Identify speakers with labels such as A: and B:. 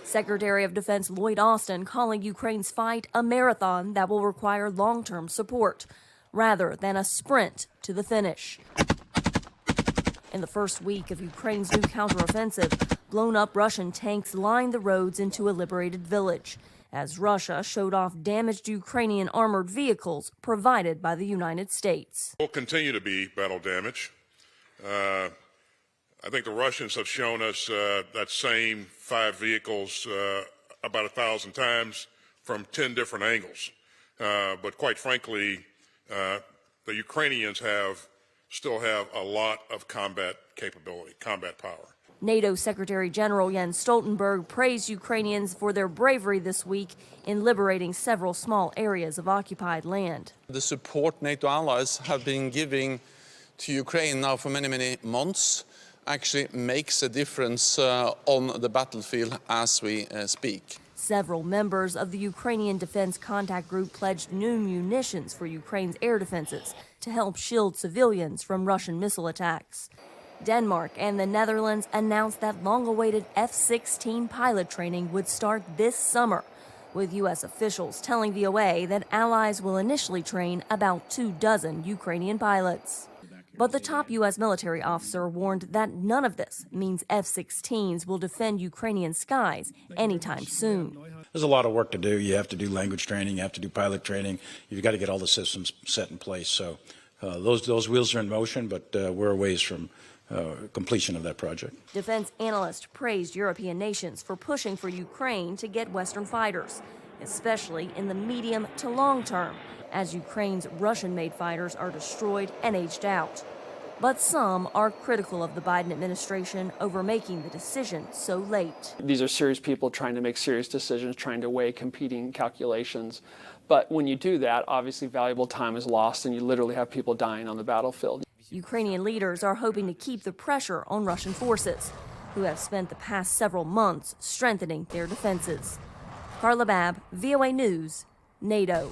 A: Secretary of Defense Lloyd calling Ukraine's fight a marathon that will require long-term support, rather than a sprint to the finish. In the first week of Ukraine's new counteroffensive, blown-up Russian tanks lined the roads into a liberated village, as Russia showed off damaged Ukrainian armored vehicles provided by the United States.
B: Will continue to be battle damage. I think the Russians have shown us that same 5 vehicles about 1,000 times from 10 different angles. But quite frankly, the Ukrainians still have a lot of combat capability, combat power.
A: NATO Secretary General Jens Stoltenberg praised Ukrainians for their bravery this week in liberating several small areas of occupied land.
C: The support NATO allies have been giving to Ukraine now for many, many months actually makes a difference on the battlefield as we speak.
A: Several members of the Ukrainian Defense Contact Group pledged new munitions for Ukraine's air defenses to help shield civilians from Russian missile attacks. Denmark and the Netherlands announced that long-awaited F-16 pilot training would start this summer, with U.S. officials telling VOA that allies will initially train about 24 Ukrainian pilots. But the top U.S. military officer warned that none of this means F-16s will defend Ukrainian skies anytime soon.
D: There's a lot of work to do. You have to do language training, you have to do pilot training. You've got to get all the systems set in place. So those wheels are in motion, but we're a ways from completion of that project.
A: Defense analysts praised European nations for pushing for Ukraine to get Western fighters, especially in the medium to long term, as Ukraine's Russian-made fighters are destroyed and aged out. But some are critical of the Biden administration over making the decision so late.
E: These are serious people trying to make serious decisions, trying to weigh competing calculations. But when you do that, obviously valuable time is lost and you literally have people dying on the battlefield.
A: Ukrainian leaders are hoping to keep the pressure on Russian forces, who have spent the past several months strengthening their defenses. Carla Babb, VOA News, NATO.